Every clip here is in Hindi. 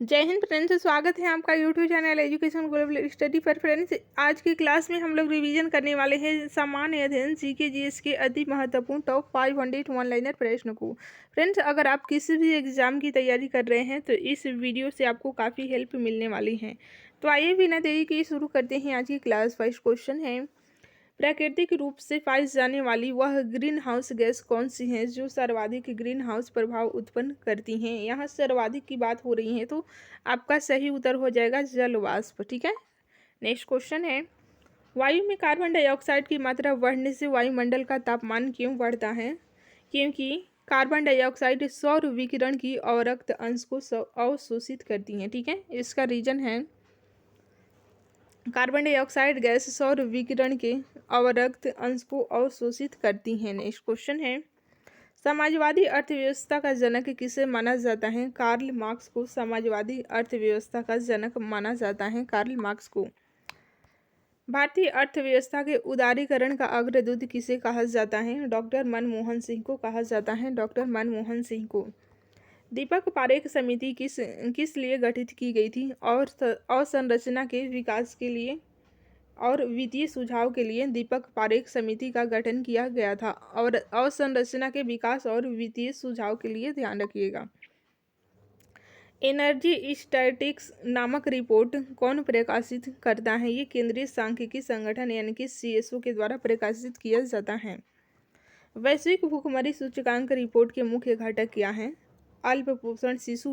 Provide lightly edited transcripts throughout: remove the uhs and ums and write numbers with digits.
जय हिंद फ्रेंड्स, स्वागत है आपका YouTube channel education global study पर। फ्रेंड्स, आज की क्लास में हम लोग रिवीजन करने वाले हैं सामान्य अध्ययन जीके जीएस के अति महत्वपूर्ण टॉप 500 वन लाइनर प्रश्न को। फ्रेंड्स, अगर आप किसी भी एग्जाम की तैयारी कर रहे हैं तो इस वीडियो से आपको काफ़ी हेल्प मिलने वाली है। तो आइए बिना देरी के शुरू करते हैं आज की क्लास। फर्स्ट क्वेश्चन है, प्राकृतिक रूप से पाई जाने वाली वह ग्रीन हाउस गैस कौन सी है जो सर्वाधिक ग्रीन हाउस प्रभाव उत्पन्न करती हैं। यहाँ सर्वाधिक की बात हो रही है तो आपका सही उत्तर हो जाएगा जल वाष्प। ठीक है। नेक्स्ट क्वेश्चन है, वायु में कार्बन डाइऑक्साइड की मात्रा बढ़ने से वायुमंडल का तापमान क्यों बढ़ता है। क्योंकि कार्बन डाइऑक्साइड सौर विकिरण की अवरक्त अंश को अवशोषित करती हैं। ठीक है, इसका रीजन है कार्बन डाइऑक्साइड गैस सौर विकिरण के अवरक्त अंश को अवशोषित करती हैं। नेक्स्ट क्वेश्चन है, समाजवादी अर्थव्यवस्था का जनक किसे माना जाता है। कार्ल मार्क्स को समाजवादी अर्थव्यवस्था का जनक माना जाता है, कार्ल मार्क्स को। भारतीय अर्थव्यवस्था के उदारीकरण का अग्रदूत किसे कहा जाता है। डॉक्टर मनमोहन सिंह को कहा जाता है, डॉक्टर मनमोहन सिंह को। दीपक पारेख समिति किस लिए गठित की गई थी और अवसंरचना के विकास के लिए और वित्तीय सुझाव के लिए दीपक पारेख समिति का गठन किया गया था। और अवसंरचना के विकास और वित्तीय सुझाव के लिए ध्यान रखिएगा। एनर्जी स्टैटिक्स नामक रिपोर्ट कौन प्रकाशित करता है। ये केंद्रीय सांख्यिकी संगठन यानी कि CSO के द्वारा प्रकाशित किया जाता है। वैश्विक भूखमरी सूचकांक रिपोर्ट के मुख्य घटक क्या हैं। अल्प पोषण, शिशु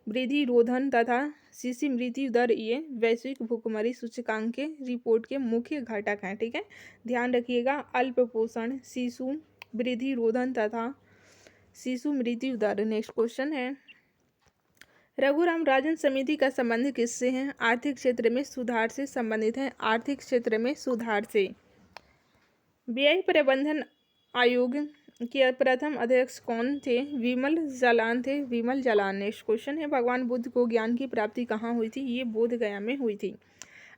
वृद्धि रोधन तथा शिशु मृत्यु दर ये वैश्विक भूखमरी सूचकांक के रिपोर्ट के मुख्य घटक हैं। ठीक है, ध्यान रखिएगा। अल्प पोषण, शिशु वृद्धि रोधन तथा शिशु मृत्यु दर। नेक्स्ट क्वेश्चन है, रघुराम राजन समिति का संबंध किससे है। आर्थिक क्षेत्र में सुधार से संबंधित है, आर्थिक क्षेत्र में सुधार से। व्यय प्रबंधन आयोग के प्रथम अध्यक्ष कौन थे। विमल जालान थे, विमल जालान। नेक्स्ट क्वेश्चन है, भगवान बुद्ध को ज्ञान की प्राप्ति कहाँ हुई थी। ये बोध गया में हुई थी।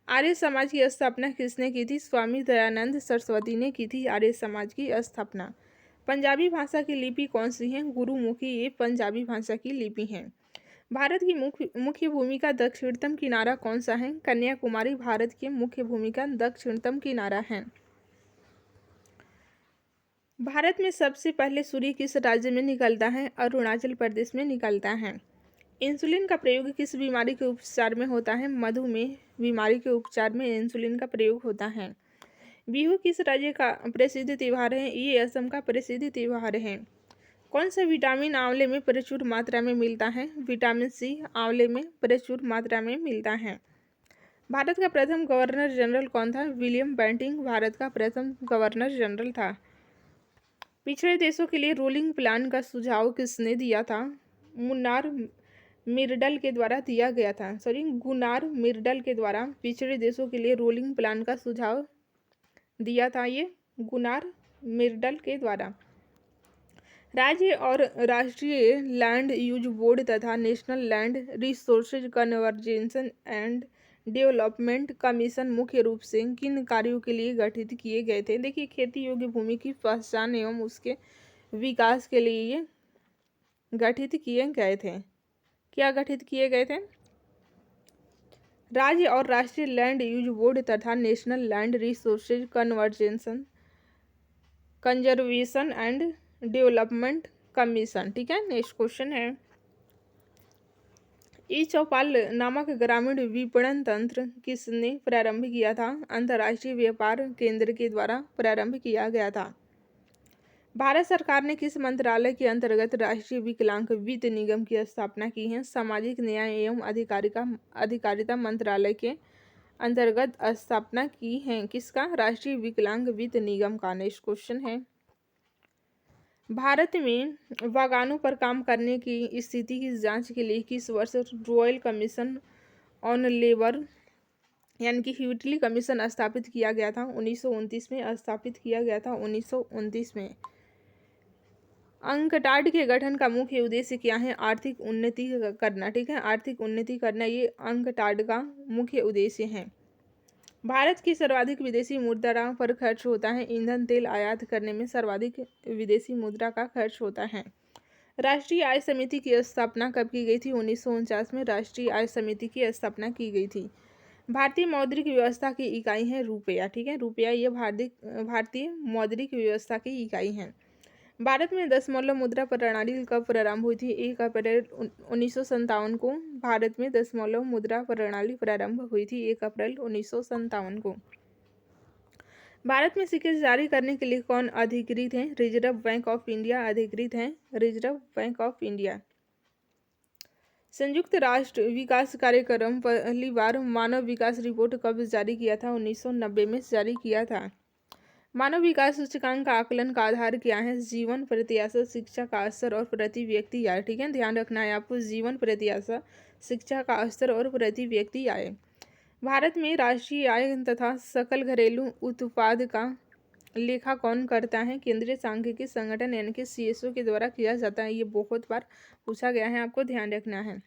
आर्य समाज की स्थापना किसने की थी। स्वामी दयानंद सरस्वती ने की थी आर्य समाज की स्थापना। पंजाबी भाषा की लिपि कौन सी है। गुरुमुखी, ये पंजाबी भाषा की लिपि है। भारत की मुख्य भूमि का दक्षिणतम किनारा कौन सा है। कन्याकुमारी भारत की मुख्य भूमि का दक्षिणतम किनारा है। भारत में सबसे पहले सूर्य किस राज्य में निकलता है। अरुणाचल प्रदेश में निकलता है। इंसुलिन का प्रयोग किस बीमारी के उपचार में होता है। मधुमेह बीमारी के उपचार में इंसुलिन का प्रयोग होता है। बिहू किस राज्य का प्रसिद्ध त्यौहार है। ये असम का प्रसिद्ध त्यौहार है। कौन सा विटामिन आंवले में प्रचुर मात्रा में मिलता है। विटामिन C आंवले में प्रचुर मात्रा में मिलता है। भारत का प्रथम गवर्नर जनरल कौन था। विलियम बेंटिंक भारत का प्रथम गवर्नर जनरल था। पिछड़े देशों के लिए रोलिंग प्लान का सुझाव किसने दिया था। गुनार मिर्डल के द्वारा दिया गया था। गुनार मिर्डल के द्वारा पिछड़े देशों के लिए रोलिंग प्लान का सुझाव दिया था, ये गुनार मिर्डल के द्वारा। राज्य और राष्ट्रीय लैंड यूज बोर्ड तथा national land resources conservation and development commission मुख्य रूप से किन कार्यों के लिए गठित किए गए थे। देखिए, खेती योग्य भूमि की पहचान एवं उसके विकास के लिए ये गठित किए गए थे। क्या गठित किए गए थे। राज्य और राष्ट्रीय लैंड यूज बोर्ड तथा national land resources conservation and development commission. ठीक है। नेक्स्ट क्वेश्चन है, ई चौपाल नामक ग्रामीण विपणन तंत्र किसने प्रारंभ किया था। अंतर्राष्ट्रीय व्यापार केंद्र के द्वारा प्रारंभ किया गया था। भारत सरकार ने किस मंत्रालय के अंतर्गत राष्ट्रीय विकलांग वित्त निगम की स्थापना की है। सामाजिक न्याय एवं अधिकारिता मंत्रालय के अंतर्गत स्थापना की है किसका। राष्ट्रीय विकलांग वित्त निगम का। नेक्स्ट क्वेश्चन है, भारत में बागानों पर काम करने की स्थिति की जांच के लिए किस वर्ष रॉयल कमीशन ऑन लेबर यानी कि ह्यूटली कमीशन स्थापित किया गया था। 1929 में स्थापित किया गया था, 1929 में। अंकटाड के गठन का मुख्य उद्देश्य क्या है। आर्थिक उन्नति करना। ठीक है, आर्थिक उन्नति करना ये अंकटाड का मुख्य उद्देश्य है। भारत की सर्वाधिक विदेशी मुद्रा पर खर्च होता है। ईंधन तेल आयात करने में सर्वाधिक विदेशी मुद्रा का खर्च होता है। राष्ट्रीय आय समिति की स्थापना कब की गई थी? 1949 में राष्ट्रीय आय समिति की स्थापना की गई थी। भारतीय मौद्रिक व्यवस्था की इकाई है रुपया, ठीक है। रुपया ये भारतीय मौद्रिक व्यवस्था की इकाई है। भारत में दशमलव मुद्रा प्रणाली कब प्रारंभ हुई थी? 1 अप्रैल 1957 को भारत में दशमलव मुद्रा प्रणाली प्रारंभ हुई थी, 1 अप्रैल 1957 को। भारत में सिक्के जारी करने के लिए कौन अधिकृत है? रिजर्व बैंक ऑफ इंडिया अधिकृत है, रिजर्व बैंक ऑफ इंडिया। संयुक्त राष्ट्र विकास कार्यक्रम पहली बार मानव विकास रिपोर्ट कब जारी किया था? 1990 में जारी किया था। मानव विकास सूचकांक का आकलन का आधार क्या है? जीवन प्रत्याशा, शिक्षा का स्तर और प्रति व्यक्ति आय, ठीक है। ध्यान रखना है आपको, जीवन प्रत्याशा, शिक्षा का स्तर और प्रति व्यक्ति आय। भारत में राष्ट्रीय आय तथा सकल घरेलू उत्पाद का लेखा कौन करता है? केंद्रीय सांख्यिकी संगठन यानी कि सीएसओ के द्वारा किया जाता है। ये बहुत बार पूछा गया है, आपको ध्यान रखना है।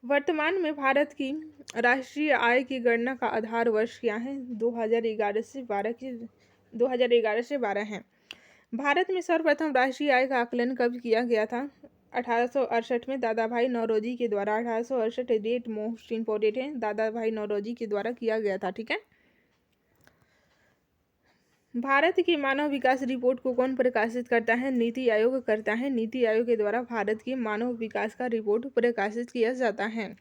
वर्तमान में भारत की राष्ट्रीय आय की गणना का आधार वर्ष क्या है? 2011 से 12 है। भारत में सर्वप्रथम राष्ट्रीय आय का आकलन कब किया गया था? 1868 में दादा भाई नौरोजी के द्वारा। 1868 डेट मोस्ट इम्पोर्टेंट है, दादा भाई नौरोजी के द्वारा किया गया था, ठीक है। भारत की मानव विकास रिपोर्ट को कौन प्रकाशित करता है? नीति आयोग करता है। नीति आयोग के द्वारा भारत की मानव विकास का रिपोर्ट प्रकाशित किया जाता है।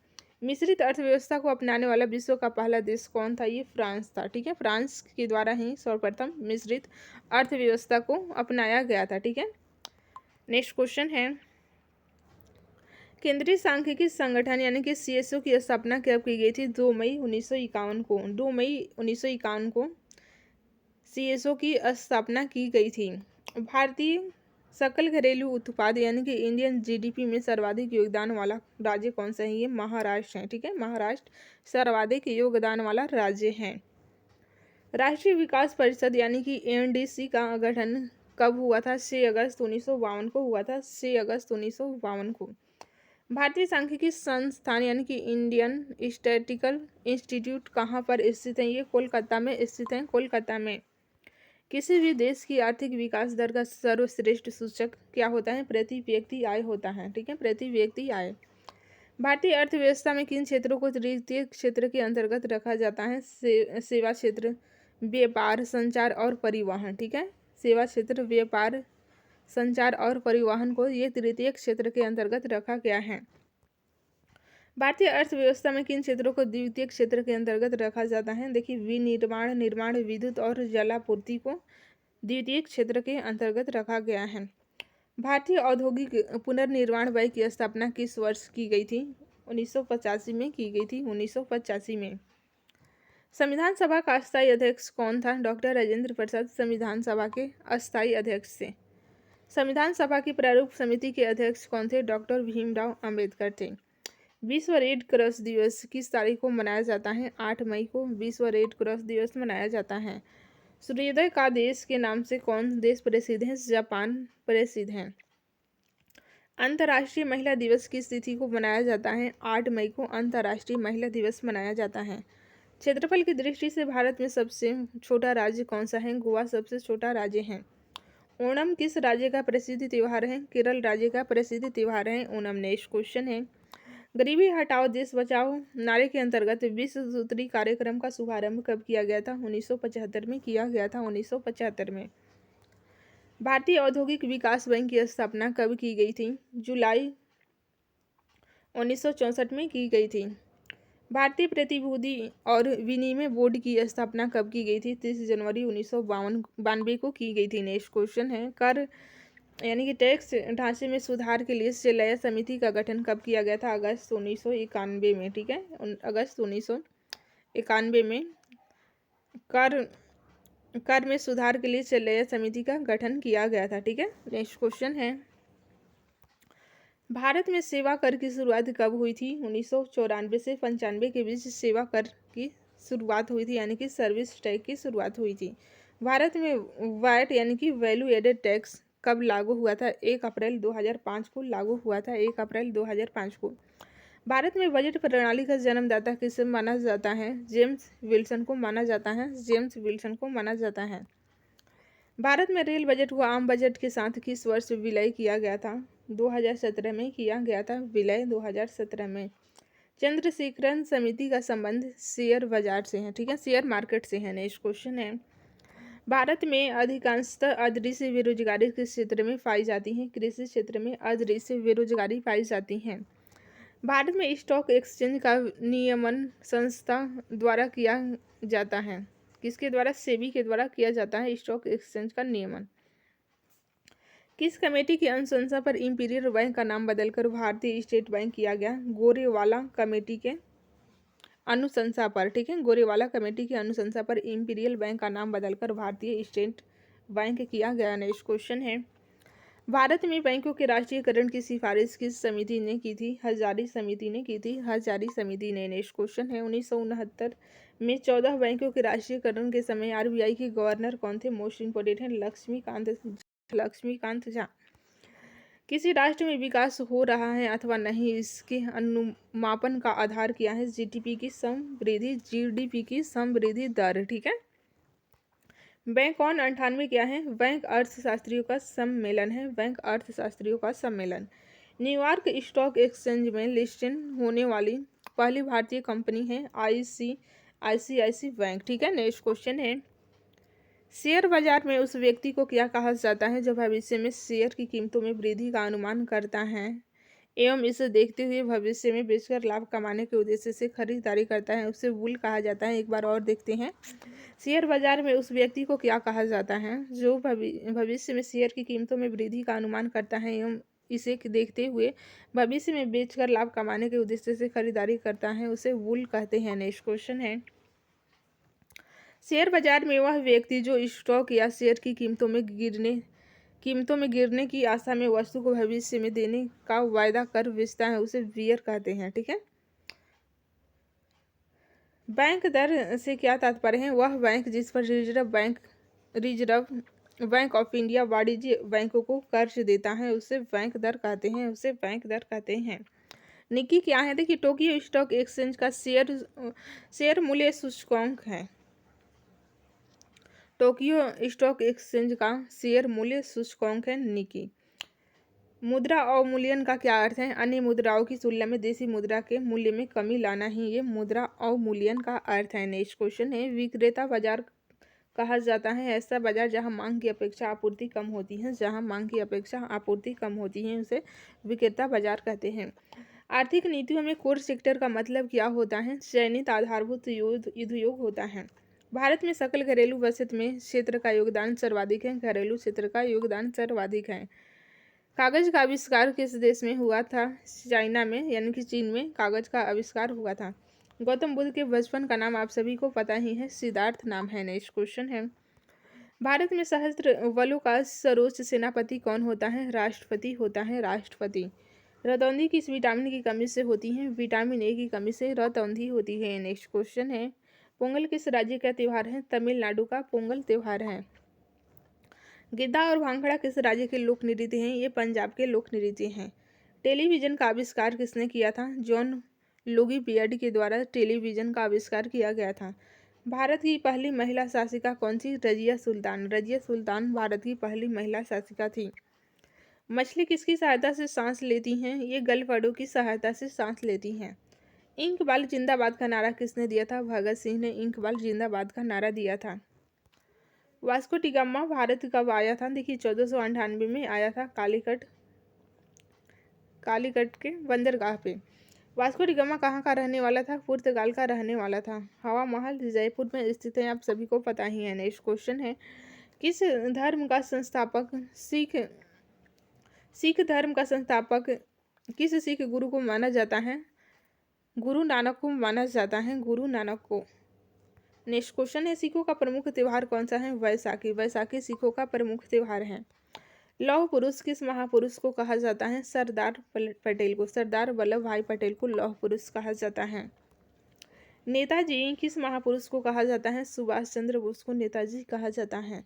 मिश्रित अर्थव्यवस्था को अपनाने वाला विश्व का पहला देश कौन था? ये फ्रांस था, ठीक है। फ्रांस के द्वारा ही सर्वप्रथम मिश्रित अर्थव्यवस्था को अपनाया गया था, ठीक है। नेक्स्ट क्वेश्चन है, केंद्रीय सांख्यिकी संगठन यानी कि सीएसओ की स्थापना कब की गई थी? 2 मई 1951 को। 2 मई 1951 को सीएसओ की स्थापना की गई थी। भारतीय सकल घरेलू उत्पाद यानी कि इंडियन जीडीपी में सर्वाधिक योगदान वाला राज्य कौन सा है? ये महाराष्ट्र है, ठीक है। महाराष्ट्र सर्वाधिक योगदान वाला राज्य है। राष्ट्रीय विकास परिषद यानी कि एनडीसी का गठन कब हुआ था? 6 अगस्त 1952 को हुआ था, 6 अगस्त 1952 को। भारतीय सांख्यिकी संस्थान यानी कि इंडियन स्टैटिस्टिकल इंस्टीट्यूट कहाँ पर स्थित है? ये कोलकाता में स्थित है, कोलकाता में। किसी भी देश की आर्थिक विकास दर का सर्वश्रेष्ठ सूचक क्या होता है? प्रति व्यक्ति आय होता है, ठीक है, प्रति व्यक्ति आय। भारतीय अर्थव्यवस्था में किन क्षेत्रों को तृतीय क्षेत्र के अंतर्गत रखा जाता है? सेवा क्षेत्र, व्यापार, संचार और परिवहन, ठीक है। सेवा क्षेत्र, व्यापार, संचार और परिवहन को ये तृतीय क्षेत्र के अंतर्गत रखा गया है। भारतीय अर्थव्यवस्था में किन क्षेत्रों को द्वितीय क्षेत्र के अंतर्गत रखा जाता है? देखिए, विनिर्माण, निर्माण, विद्युत और जलापूर्ति को द्वितीय क्षेत्र के अंतर्गत रखा गया है। भारतीय औद्योगिक पुनर्निर्माण व्यय की स्थापना किस वर्ष की गई थी? 1985 में की गई थी, 1985 में। संविधान सभा का अस्थायी अध्यक्ष कौन था? डॉक्टर राजेंद्र प्रसाद संविधान सभा के अस्थायी अध्यक्ष थे। संविधान सभा की प्रारूप समिति के अध्यक्ष कौन थे? डॉक्टर भीमराव अंबेडकर थे। विश्व रेड क्रॉस दिवस किस तारीख को मनाया जाता है? 8 मई को विश्व रेड क्रॉस दिवस मनाया जाता है। सूर्योदय का देश के नाम से कौन देश प्रसिद्ध है? जापान प्रसिद्ध है। अंतर्राष्ट्रीय महिला दिवस किस तिथि को मनाया जाता है? 8 मई को अंतर्राष्ट्रीय महिला दिवस मनाया जाता है। क्षेत्रफल की दृष्टि से भारत में सबसे छोटा राज्य कौन सा है? गोवा सबसे छोटा राज्य है। ओणम किस राज्य का प्रसिद्ध त्यौहार है? केरल राज्य का प्रसिद्ध त्यौहार है ओणम। नेक्स्ट क्वेश्चन है, गरीबी हटाओ देश बचाओ नारे के अंतर्गत विश्व सूत्री कार्यक्रम का शुभारंभ कब किया गया था? 1975 में किया गया था, 1975 में। भारतीय औद्योगिक विकास बैंक की स्थापना कब की गई थी? जुलाई 1964 में की गई थी। भारतीय प्रतिभूति और विनिमय बोर्ड की स्थापना कब की गई थी? 30 जनवरी 1992 को की गई थी। नेक्स्ट क्वेश्चन है, कर यानी कि टैक्स ढांचे में सुधार के लिए शिलान्यास समिति का गठन कब किया गया था? अगस्त 1991 में, ठीक है, अगस्त 1991 में कर में सुधार के लिए शिलान्यास समिति का गठन किया गया था, ठीक है। नेक्स्ट क्वेश्चन है, भारत में सेवा कर की शुरुआत कब हुई थी? 1994 से 95 के बीच सेवा कर की शुरुआत हुई थी, यानी कि सर्विस टैक्स की शुरुआत हुई थी। भारत में वैट यानी कि वैल्यू एडेड टैक्स कब लागू हुआ था? 1 अप्रैल 2005 को लागू हुआ था, 1 अप्रैल 2005 को। भारत में बजट प्रणाली का जन्मदाता किसे माना जाता है? जेम्स विल्सन को माना जाता है, जेम्स विल्सन को माना जाता है। भारत में रेल बजट को आम बजट के साथ किस वर्ष विलय किया गया था? 2017 में किया गया था विलय, 2017 में। चंद्रशेखरन समिति का संबंध शेयर बाजार से है, ठीक है, शेयर मार्केट से है। नेक्स्ट क्वेश्चन है, भारत में अधिकांशतः अदृश्य बेरोजगारी किस क्षेत्र में पाई जाती है? कृषि क्षेत्र में अदृश्य बेरोजगारी पाई जाती है। भारत में स्टॉक एक्सचेंज का नियमन संस्था द्वारा किया जाता है। किसके द्वारा? सेबी के द्वारा किया जाता है स्टॉक एक्सचेंज का नियमन। किस कमेटी की अनुशंसा पर इंपीरियल बैंक का नाम बदलकर भारतीय स्टेट बैंक किया गया? गोरेवाला कमेटी के अनुशंसा पर, ठीक है, गोरेवाला कमेटी की अनुशंसा पर इंपीरियल बैंक का नाम बदलकर भारतीय स्टेट बैंक किया गया। नेक्स्ट क्वेश्चन है, भारत में बैंकों के राष्ट्रीयकरण की सिफारिश किस समिति ने की थी? हजारी समिति ने की थी, हजारी समिति ने। नेक्स्ट क्वेश्चन है, 1969 में 14 बैंकों के राष्ट्रीयकरण के समय आरबीआई के गवर्नर कौन थे? मोस्ट इंपोर्टेंट है लक्ष्मीकांत झा। किसी राष्ट्र में विकास हो रहा है अथवा नहीं, इसके अनुमापन का आधार क्या है? जीडीपी की समवृद्धि दर, ठीक है। बैंक कौन 98 क्या है? बैंक अर्थशास्त्रियों का सम्मेलन है, बैंक अर्थशास्त्रियों का सम्मेलन। न्यूयॉर्क स्टॉक एक्सचेंज में लिस्टेड होने वाली पहली भारतीय कंपनी है आईसीआईसी बैंक, ठीक है। नेक्स्ट क्वेश्चन है, शेयर बाजार में उस व्यक्ति को क्या कहा जाता है जो भविष्य में शेयर की कीमतों में वृद्धि का अनुमान करता है एवं इसे देखते हुए भविष्य में बेचकर लाभ कमाने के उद्देश्य से खरीदारी करता है? उसे बुल कहा जाता है। एक बार और देखते हैं, शेयर बाजार में उस व्यक्ति को क्या कहा जाता है जो भविष्य में शेयर की कीमतों में वृद्धि का अनुमान करता है एवं इसे देखते हुए भविष्य में बेचकर लाभ कमाने के उद्देश्य से खरीदारी करता है? उसे बुल कहते हैं। नेक्स्ट क्वेश्चन है, शेयर बाजार में वह व्यक्ति जो स्टॉक या शेयर की कीमतों में गिरने की आशा में वस्तु को भविष्य में देने का वायदा कर बेचता है, उसे बियर कहते हैं, ठीक है। बैंक दर से क्या तात्पर्य है? वह बैंक जिस पर रिजर्व बैंक ऑफ इंडिया वाणिज्य बैंकों को कर्ज देता है, उसे बैंक दर कहते हैं, उसे बैंक दर कहते हैं। निक्की क्या है? देखिए, टोक्यो स्टॉक एक्सचेंज का शेयर मूल्य सूचकांक है। टोक्यो स्टॉक एक्सचेंज का शेयर मूल्य सूचकांक है निक्की। मुद्रा अवमूल्यन का क्या अर्थ है? अन्य मुद्राओं की तुलना में देशी मुद्रा के मूल्य में कमी लाना ही ये मुद्रा अवमूल्यन का अर्थ है। नेक्स्ट क्वेश्चन है, विक्रेता बाजार कहा जाता है ऐसा बाजार जहां मांग की अपेक्षा आपूर्ति कम होती है, जहां मांग की अपेक्षा आपूर्ति कम होती है, उसे विक्रेता बाजार कहते हैं। आर्थिक नीतियों में कोर सेक्टर का मतलब क्या होता है? चयनित आधारभूत उद्योग होता है। भारत में सकल घरेलू बचत में क्षेत्र का योगदान सर्वाधिक है, घरेलू क्षेत्र का योगदान सर्वाधिक है। कागज का आविष्कार किस देश में हुआ था? चाइना में, यानी कि चीन में कागज का आविष्कार हुआ था। गौतम बुद्ध के बचपन का नाम आप सभी को पता ही है, सिद्धार्थ नाम है। नेक्स्ट क्वेश्चन है, भारत में सशस्त्र बलों का सर्वोच्च सेनापति कौन होता है? राष्ट्रपति होता है, राष्ट्रपति। रतौंधी किस विटामिन की कमी से होती है? विटामिन ए की कमी से रतौंधी होती है। नेक्स्ट क्वेश्चन है, पोंगल किस राज्य का त्यौहार है? तमिलनाडु का पोंगल त्यौहार है। गिद्धा और भांगड़ा किस राज्य के लोक नृत्य हैं? ये पंजाब के लोक नृत्य हैं। टेलीविजन का आविष्कार किसने किया था? जॉन लुई बियर्ड के द्वारा टेलीविजन का आविष्कार किया गया था। भारत की पहली महिला शासिका कौन सी? रजिया सुल्तान। रजिया सुल्तान भारत की पहली महिला शासिका थी। मछली किसकी सहायता से सांस लेती हैं? ये गलफड़ों की सहायता से सांस लेती हैं। इंकबाल जिंदाबाद का नारा किसने दिया था? भगत सिंह ने इंकबाल जिंदाबाद का नारा दिया था। वास्को डिगामा भारत कब आया था? देखिए, 1498 में आया था, कालीकट के बंदरगाह पे। वास्को डिगामा कहाँ का रहने वाला था? पुर्तगाल का रहने वाला था। हवा महल जयपुर में स्थित है, आप सभी को पता ही है। नेक्स्ट क्वेश्चन है, किस धर्म का संस्थापक सिख धर्म का संस्थापक किस सिख गुरु को माना जाता है? गुरु नानक को माना जाता है, गुरु नानक को। नेक्स्ट क्वेश्चन है, सिखों का प्रमुख त्यौहार कौन सा है? वैसाखी। वैसाखी सिखों का प्रमुख त्यौहार है। लौह पुरुष किस महापुरुष को कहा जाता है? सरदार पटेल को, सरदार वल्लभ भाई पटेल को लौह पुरुष कहा जाता है। नेताजी किस महापुरुष को कहा जाता है? सुभाष चंद्र बोस को नेताजी कहा जाता है।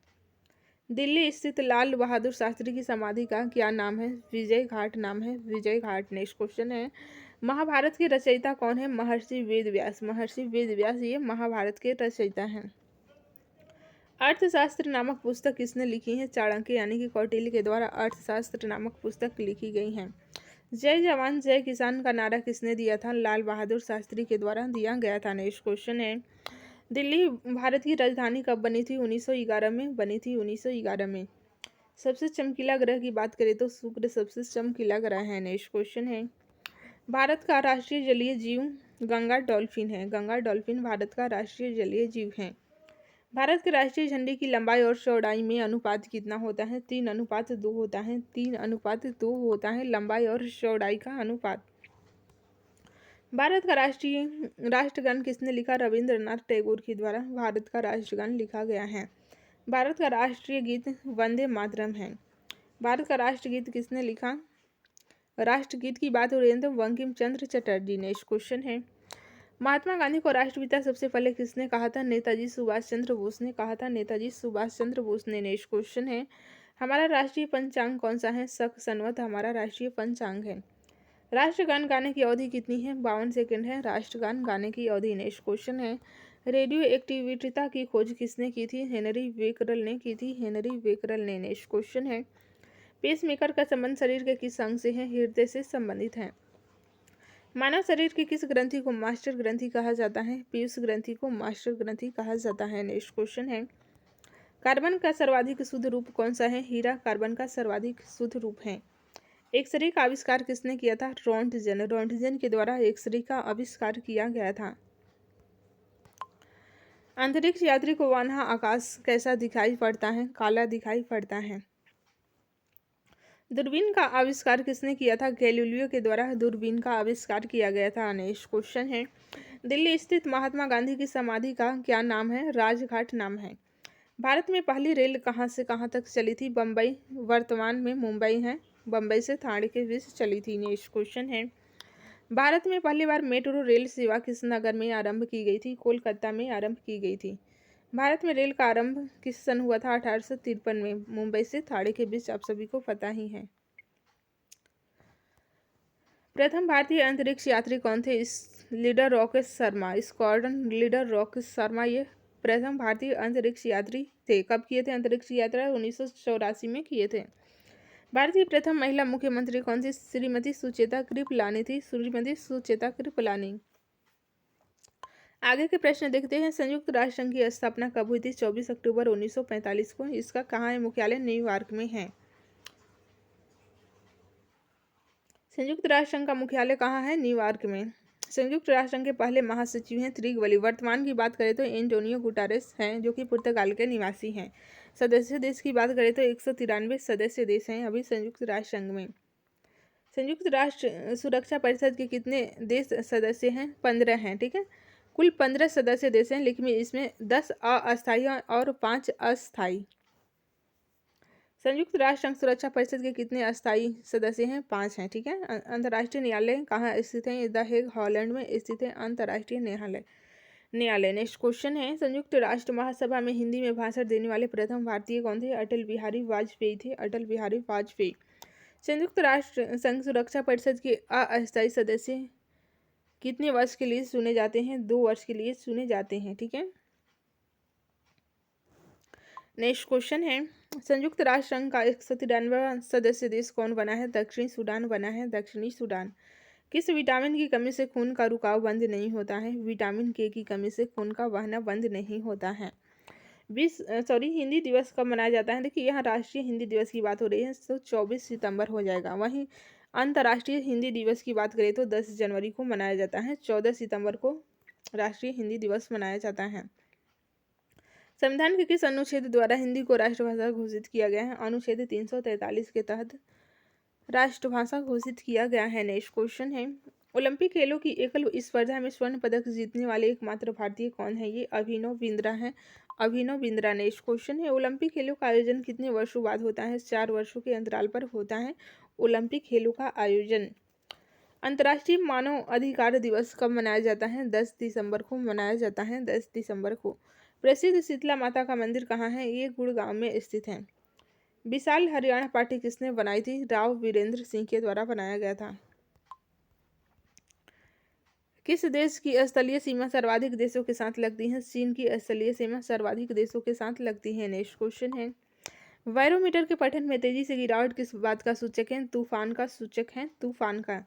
दिल्ली स्थित लाल बहादुर शास्त्री की समाधि का क्या नाम है? विजय घाट नाम है, विजय घाट। नेक्स्ट क्वेश्चन है, महाभारत के रचयिता कौन है? महर्षि वेद व्यास। महर्षि वेद व्यास ये महाभारत के रचयिता हैं। अर्थशास्त्र नामक पुस्तक किसने लिखी है? चाणक्य यानी कि कौटिल्य के द्वारा अर्थशास्त्र नामक पुस्तक लिखी गई है। जय जवान जय किसान का नारा किसने दिया था? लाल बहादुर शास्त्री के द्वारा दिया गया था। नेक्स्ट क्वेश्चन है, दिल्ली भारत की राजधानी कब बनी थी? 1911 में बनी थी, 1911 में। सबसे चमकीला ग्रह की बात करें तो शुक्र सबसे चमकीला ग्रह है। नेक्स्ट क्वेश्चन है, भारत का राष्ट्रीय जलीय जीव गंगा डॉल्फिन है। गंगा डॉल्फिन भारत का राष्ट्रीय जलीय जीव है। भारत के राष्ट्रीय झंडे की लंबाई और चौड़ाई में अनुपात कितना होता है? 3:2 होता है। 3:2 होता है लंबाई और चौड़ाई का अनुपात। भारत का राष्ट्रगान किसने लिखा? रविंद्रनाथ टैगोर के द्वारा भारत का राष्ट्रगान लिखा गया है। भारत का राष्ट्रीय गीत वंदे मातरम है। भारत का राष्ट्रगीत किसने लिखा? राष्ट्रगीत की बात हो रही है तो बंकिम चंद्र चटर्जी। नेक्स्ट क्वेश्चन है, महात्मा गांधी को राष्ट्रपिता सबसे पहले किसने कहा था? नेताजी सुभाष चंद्र बोस ने कहा था। नेताजी सुभाष चंद्र बोस ने। नेक्स्ट क्वेश्चन है, हमारा राष्ट्रीय पंचांग कौन सा है? शक संवत हमारा राष्ट्रीय पंचांग है। राष्ट्रगान गाने की अवधि कितनी है? 52 सेकंड है राष्ट्रगान गाने की अवधि। नेक्स्ट क्वेश्चन है, रेडियो एक्टिविटीता की खोज किसने की थी? हेनरी बेकरल ने की थी। हेनरी बेकरल ने। नेक्स्ट क्वेश्चन है, पेसमेकर का संबंध शरीर के किस अंग से है? हृदय से संबंधित है। मानव शरीर की किस ग्रंथि को मास्टर ग्रंथि कहा जाता है? पीयूष ग्रंथि को मास्टर ग्रंथि कहा जाता है। नेक्स्ट क्वेश्चन है, कार्बन का सर्वाधिक शुद्ध रूप कौन सा है? हीरा कार्बन का सर्वाधिक शुद्ध रूप है। एक्सरे का आविष्कार किसने किया था? रोंटगेन। रोंटगेन के द्वारा एक्सरे का आविष्कार किया गया था। अंतरिक्ष यात्री को वहाँ आकाश कैसा दिखाई पड़ता है? काला दिखाई पड़ता है। दूरबीन का आविष्कार किसने किया था? गैलीलियो के द्वारा दूरबीन का आविष्कार किया गया था। नेक्स्ट क्वेश्चन है, दिल्ली स्थित महात्मा गांधी की समाधि का क्या नाम है? राजघाट नाम है। भारत में पहली रेल कहाँ से कहाँ तक चली थी? बम्बई, वर्तमान में मुंबई है। बम्बई से थाने के बीच चली थी। नेक्स्ट क्वेश्चन है, भारत में पहली बार मेट्रो रेल सेवा किस नगर में आरंभ की गई थी? कोलकाता में आरंभ की गई थी। भारत में रेल का आरंभ किस सन हुआ था? 1853 में। मुंबई से थाने के बीच आप सभी को पता ही है। प्रथम भारतीय अंतरिक्ष यात्री कौन थे? Leader Rakesh Sharma. Squadron leader Rakesh Sharma ये प्रथम भारतीय अंतरिक्ष यात्री थे। कब किए थे अंतरिक्ष यात्रा? 1984 में किए थे। भारत की प्रथम महिला मुख्यमंत्री कौन थी? श्रीमती सुचेता कृपलानी थी। श्रीमती सुचेता कृपलानी। आगे के प्रश्न देखते हैं, संयुक्त राष्ट्र संघ की स्थापना कब हुई थी? 24 अक्टूबर 1945 को। इसका कहाँ है मुख्यालय? न्यूयॉर्क में है। संयुक्त राष्ट्र संघ का मुख्यालय कहाँ है? न्यूयॉर्क में। संयुक्त राष्ट्र संघ के पहले महासचिव हैं त्रिगवली। वर्तमान की बात करें तो एंटोनियो गुटारेस हैं, जो कि पुर्तगाल के निवासी हैं। सदस्य देश की बात करें तो 193 सदस्य देश हैं अभी संयुक्त राष्ट्र संघ में। संयुक्त राष्ट्र सुरक्षा परिषद के कितने देश सदस्य हैं? 15 हैं। ठीक है, कुल 15 सदस्य देश हैं, लेकिन इसमें 10 अस्थायी और 5 अस्थायी। संयुक्त राष्ट्र संघ सुरक्षा परिषद के कितने अस्थायी सदस्य हैं? 5 हैं। ठीक है, अंतर्राष्ट्रीय न्यायालय कहाँ स्थित है? द हेग हॉलैंड में स्थित है अंतर्राष्ट्रीय न्यायालय। नेक्स्ट क्वेश्चन है, संयुक्त राष्ट्र महासभा में हिंदी में भाषण देने वाले प्रथम भारतीय कौन थे? अटल बिहारी वाजपेयी थे। अटल बिहारी वाजपेयी। संयुक्त राष्ट्र संघ सुरक्षा परिषद के अस्थायी सदस्य कितने वर्ष के लिए चुने जाते हैं? 2 वर्ष के लिए चुने जाते हैं। ठीक है, नेक्स्ट क्वेश्चन है, संयुक्त राष्ट्र संघ का 193वां सदस्य देश कौन बना है? दक्षिणी सूडान बना है। दक्षिणी सूडान। किस विटामिन की कमी से खून का रुकाव बंद नहीं होता है? विटामिन के की कमी से खून का बहना बंद नहीं होता है। हिंदी दिवस कब मनाया जाता है? देखिए, यहाँ राष्ट्रीय हिंदी दिवस की बात हो रही है तो 24 सितंबर हो जाएगा। वहीं अंतर्राष्ट्रीय हिंदी दिवस की बात करें तो 10 जनवरी को मनाया जाता है। 14 सितंबर को राष्ट्रीय हिंदी दिवस मनाया जाता है। संविधान के किस अनुच्छेद द्वारा हिंदी को राष्ट्रभाषा घोषित किया गया है? अनुच्छेद 343 के तहत राष्ट्रभाषा घोषित किया गया है। नेक्स्ट क्वेश्चन है, ओलंपिक खेलों की एकल स्पर्धा में स्वर्ण पदक जीतने वाले एकमात्र भारतीय कौन है? ये अभिनव बिंद्रा है। अभिनव बिंद्रा। नेक्स्ट क्वेश्चन है, ओलंपिक खेलों का आयोजन कितने वर्षों बाद होता है? 4 वर्षों के अंतराल पर होता है ओलंपिक खेलों का आयोजन। अंतर्राष्ट्रीय मानव अधिकार दिवस कब मनाया जाता है? 10 दिसंबर को मनाया जाता है। 10 दिसंबर को। प्रसिद्ध शीतला माता का मंदिर कहाँ है? ये गुड़गांव में स्थित है। विशाल हरियाणा पार्टी किसने बनाई थी? राव वीरेंद्र सिंह के द्वारा बनाया गया था। किस देश की स्थलीय सीमा सर्वाधिक देशों के साथ लगती है? चीन की स्थलीय सीमा सर्वाधिक देशों के साथ लगती है। नेक्स्ट क्वेश्चन है, बैरोमीटर के पठन में तेजी से गिरावट किस बात का सूचक है? तूफान का सूचक है, तूफान का।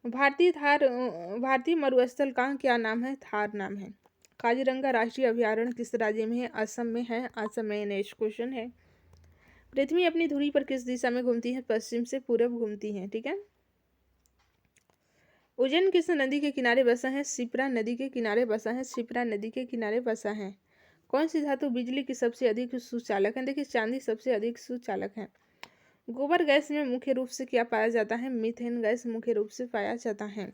भारतीय मरुस्थल का क्या नाम है? थार नाम है। काजीरंगा राष्ट्रीय अभयारण्य किस राज्य में है? असम में है, असम में। नेक्स्ट क्वेश्चन है, पृथ्वी अपनी धुरी पर किस दिशा में घूमती है? पश्चिम से पूरब घूमती है। ठीक है। उज्जैन किस नदी के किनारे बसा है? शिप्रा नदी के किनारे बसा है, शिप्रा नदी के किनारे बसा है। कौन सी धातु बिजली की सबसे अधिक सुचालक है? देखिए चांदी सबसे अधिक सुचालक है। गोबर गैस में मुख्य रूप से क्या पाया जाता है? मीथेन गैस मुख्य रूप से पाया जाता है।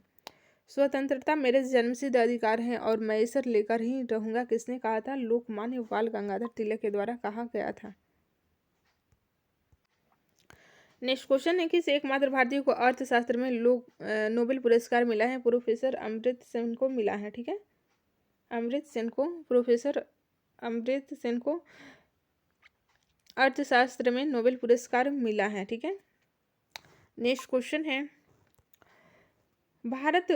स्वतंत्रता मेरे जन्मसिद्ध अधिकार है और मैं इसे लेकर ही रहूंगा किसने कहा था? लोकमान्य बाल गंगाधर तिलक के द्वारा कहा गया था। नेक्स्ट क्वेश्चन है, किस एकमात्र भारतीय को अर्थशास्त्र में नोबेल पुरस्कार मिला है? प्रोफेसर अमर्त्य सेन को मिला है। ठीक है, अमर्त्य सेन को, प्रोफेसर अमर्त्य सेन को अर्थशास्त्र में नोबेल पुरस्कार मिला है। ठीक है। नेक्स्ट क्वेश्चन है, भारत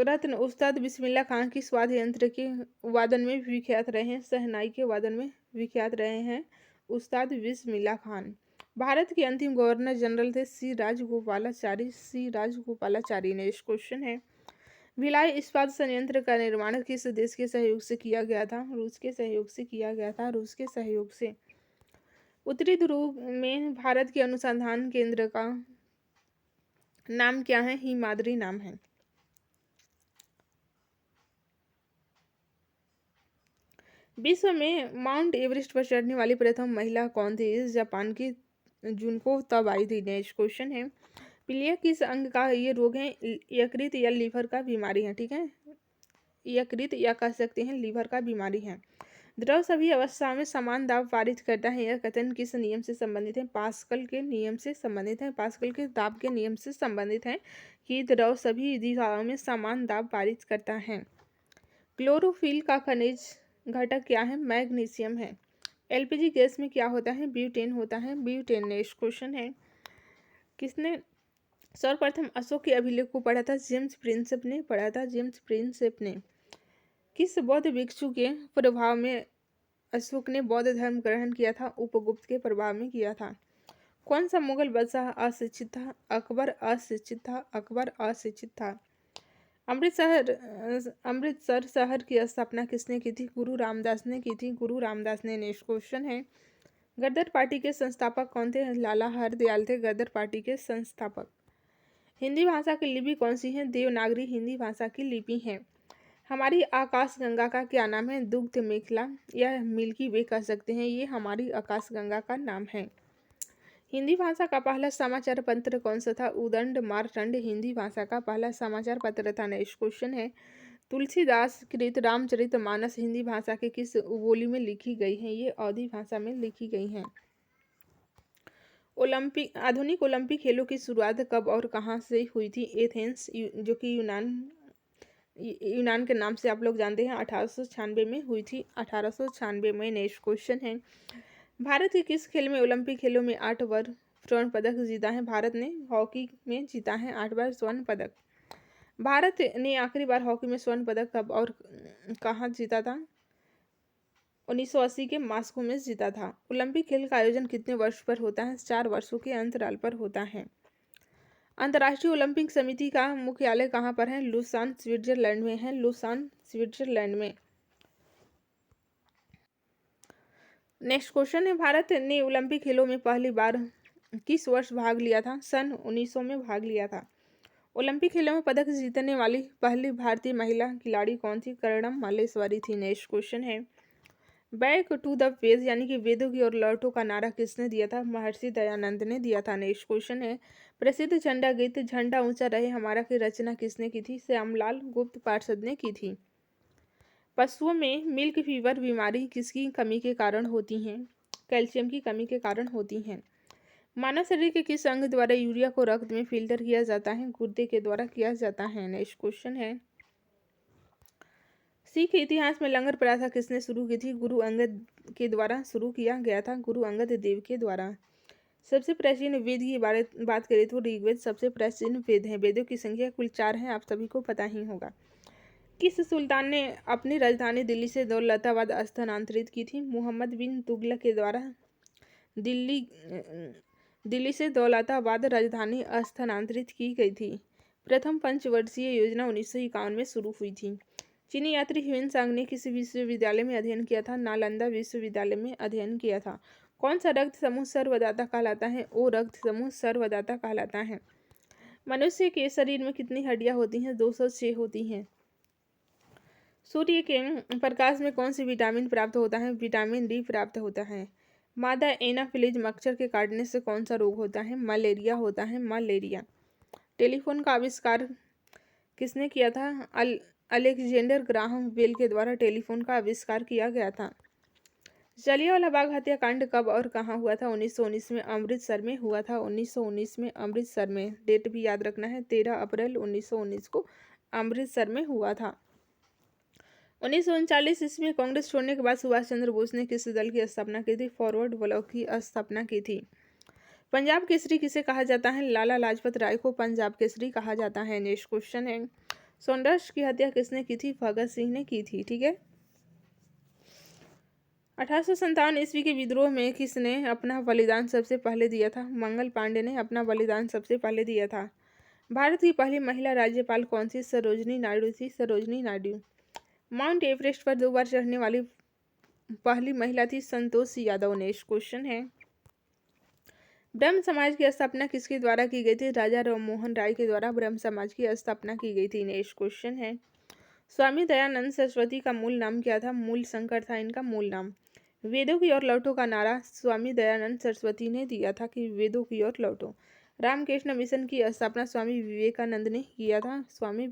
रत्न उस्ताद बिस्मिल्लाह खान किस वाद्य यंत्र के वादन में विख्यात रहे हैं? शहनाई के वादन में विख्यात रहे हैं उस्ताद बिस्मिल्लाह खान। भारत के अंतिम गवर्नर जनरल थे सी राजगोपालाचारी, सी राजगोपालाचारी। नेक्स्ट क्वेश्चन है, भिलाई इस्पात संयंत्र का निर्माण किस देश के सहयोग से किया गया था? रूस के सहयोग से किया गया था, रूस के सहयोग से। उत्तरी ध्रुव में भारत के अनुसंधान केंद्र का नाम क्या है? हिमाद्री नाम है। विश्व में माउंट एवरेस्ट पर चढ़ने वाली प्रथम महिला कौन थी? इस जापान की जुनको तब आई थी। नेक्स्ट क्वेश्चन है, पीलिया किस अंग का ये रोग है? यकृत या लीवर का बीमारी है। ठीक है, यकृत या कह सकते हैं लीवर का बीमारी है। द्रव सभी अवस्थाओं में समान दाब पारित करता है, यह कथन किस नियम से संबंधित है? पास्कल के नियम से संबंधित है, पास्कल के दाब के नियम से संबंधित है कि द्रव सभी दिशाओं में समान दाब पारित करता है। क्लोरोफिल का खनिज घटक क्या है? मैग्नीशियम है। एलपीजी गैस में क्या होता है? ब्यूटेन होता है, ब्यूटेन। नेक्स्ट क्वेश्चन है, किसने सर्वप्रथम अशोक के अभिलेख को पढ़ा था? जेम्स प्रिंसेप ने पढ़ा था, जेम्स प्रिंसेप ने। किस बौद्ध भिक्षु के प्रभाव में अशोक ने बौद्ध धर्म ग्रहण किया था? उपगुप्त के प्रभाव में किया था। कौन सा मुगल बादशाह अशिक्षित था? अकबर अशिक्षित था, अकबर अशिक्षित था। अमृतसर शहर की स्थापना किसने की थी? गुरु रामदास ने की थी, गुरु रामदास ने। नेक्स्ट क्वेश्चन है, गदर पार्टी के संस्थापक कौन थे? लाला हरदयाल थे गदर पार्टी के संस्थापक। हिंदी भाषा की लिपि कौन सी है? देवनागरी हिंदी भाषा की लिपि है। हमारी आकाश गंगा का क्या नाम है? दुग्ध मेखला या मिल्की वे कह सकते हैं, ये हमारी आकाश गंगा का नाम है। हिंदी भाषा का पहला समाचार पत्र कौन सा था? उदंड मार्तंड हिंदी भाषा का पहला समाचार पत्र था। नेक्स्ट क्वेश्चन है, तुलसीदास कृत रामचरितमानस हिंदी भाषा के किस बोली में लिखी गई है? ये अवधी भाषा में लिखी गई है। आधुनिक ओलंपिक खेलों की शुरुआत कब और कहाँ से हुई थी? एथेंस, जो कि यूनान के नाम से आप लोग जानते हैं, 1896 में हुई थी, 1896 में। नेक्स्ट क्वेश्चन है, भारत के किस खेल में ओलंपिक खेलों में 8 बार स्वर्ण पदक जीता है? भारत ने हॉकी में जीता है 8 बार स्वर्ण पदक। भारत ने आखिरी बार हॉकी में स्वर्ण पदक कब और कहाँ जीता था? 1980 के मास्को में जीता था। ओलंपिक खेल का आयोजन कितने वर्ष पर होता है? 4 वर्षों के अंतराल पर होता है। अंतर्राष्ट्रीय ओलंपिक समिति का मुख्यालय कहाँ पर है? लुसान स्विट्जरलैंड में है, लुसान स्विट्जरलैंड में। नेक्स्ट क्वेश्चन है, भारत ने ओलंपिक खेलों में पहली बार किस वर्ष भाग लिया था? सन 1900 में भाग लिया था। ओलंपिक खेलों में पदक जीतने वाली पहली भारतीय महिला खिलाड़ी कौन थी? कर्णम मल्लेश्वरी थी। नेक्स्ट क्वेश्चन है, बैक टू द वेद यानी कि वेदों की ओर लौटो का नारा किसने दिया था? महर्षि दयानंद ने दिया था। नेक्स्ट क्वेश्चन है, प्रसिद्ध झंडा गीत झंडा ऊंचा रहे हमारा की रचना किसने की थी? श्यामलाल गुप्त पार्षद ने की थी। पशुओं में मिल्क फीवर बीमारी किसकी कमी के कारण होती हैं? कैल्शियम की कमी के कारण होती हैं। मानव शरीर के किस अंग द्वारा यूरिया को रक्त में फिल्टर किया जाता है? गुर्दे के द्वारा किया जाता है। नेक्स्ट क्वेश्चन है, सिख इतिहास में लंगर प्रथा किसने शुरू की थी? गुरु अंगद के द्वारा शुरू किया गया था, गुरु अंगद देव के द्वारा। सबसे प्राचीन वेद की बात करें तो ऋग्वेद सबसे प्राचीन वेद है। वेदों की संख्या कुल 4 है, आप सभी को पता ही होगा। किस सुल्तान ने अपनी राजधानी दिल्ली से दौलताबाद स्थानांतरित की थी? मोहम्मद बिन तुगलक के द्वारा दिल्ली दिल्ली से दौलताबाद राजधानी स्थानांतरित की गई थी। प्रथम पंचवर्षीय योजना 1951 में शुरू हुई थी। चीनी यात्री ह्वेन ने किस विश्वविद्यालय में अध्ययन किया था? नालंदा विश्वविद्यालय में अध्ययन किया था। कौन सा रक्त समूह सर्वदाता कहलाता है? ओ रक्त समूह सर्वदाता कहलाता है। मनुष्य के शरीर में कितनी हड्डियां होती हैं? 206 होती हैं। सूर्य के प्रकाश में कौन सी विटामिन प्राप्त होता है? विटामिन डी प्राप्त होता है। मादा एनाफिलीज मच्छर के काटने से कौन सा रोग होता है? मलेरिया होता है, मलेरिया। टेलीफोन का आविष्कार किसने किया था? अलेक्जेंडर ग्राहम बेल के द्वारा टेलीफोन का आविष्कार किया गया था। जलियांवाला बाग हत्याकांड कब और कहाँ हुआ था? 1919 में अमृतसर में हुआ था। 1919 में अमृतसर में। डेट भी याद रखना है, 13 अप्रैल 1919 को अमृतसर में हुआ था। 1939 ईस्वी में कांग्रेस छोड़ने के बाद सुभाष चंद्र बोस ने किस दल की स्थापना की थी? फॉरवर्ड ब्लॉक की स्थापना की थी। पंजाब केसरी किसे कहा जाता है? लाला लाजपत राय को पंजाब केसरी कहा जाता है। नेक्स्ट क्वेश्चन है, सौंदर्श की हत्या किसने की थी? भगत सिंह ने की थी। ठीक है। 1857 ईस्वी के विद्रोह में किसने अपना बलिदान सबसे पहले दिया था? मंगल पांडे ने अपना बलिदान सबसे पहले दिया था। भारत की पहली महिला राज्यपाल कौन सी? सरोजनी नायडू थी, सरोजनी नायडू। माउंट एवरेस्ट पर 2 बार चढ़ने वाली पहली महिला थी? संतोष यादव। नेक्स्ट क्वेश्चन है, ब्रह्म समाज की स्थापना किसके द्वारा की गई थी? राजा राममोहन राय के द्वारा ब्रह्म समाज की स्थापना की गई थी। नेक्स्ट क्वेश्चन है, स्वामी दयानंद सरस्वती का मूल नाम क्या था? मूल शंकर था इनका मूल नाम। वेदों की ओर लौटो का नारा स्वामी दयानंद सरस्वती ने दिया था कि वेदों की ओर लौटो। रामकृष्ण मिशन की स्थापना स्वामी विवेकानंद ने किया था। स्वामी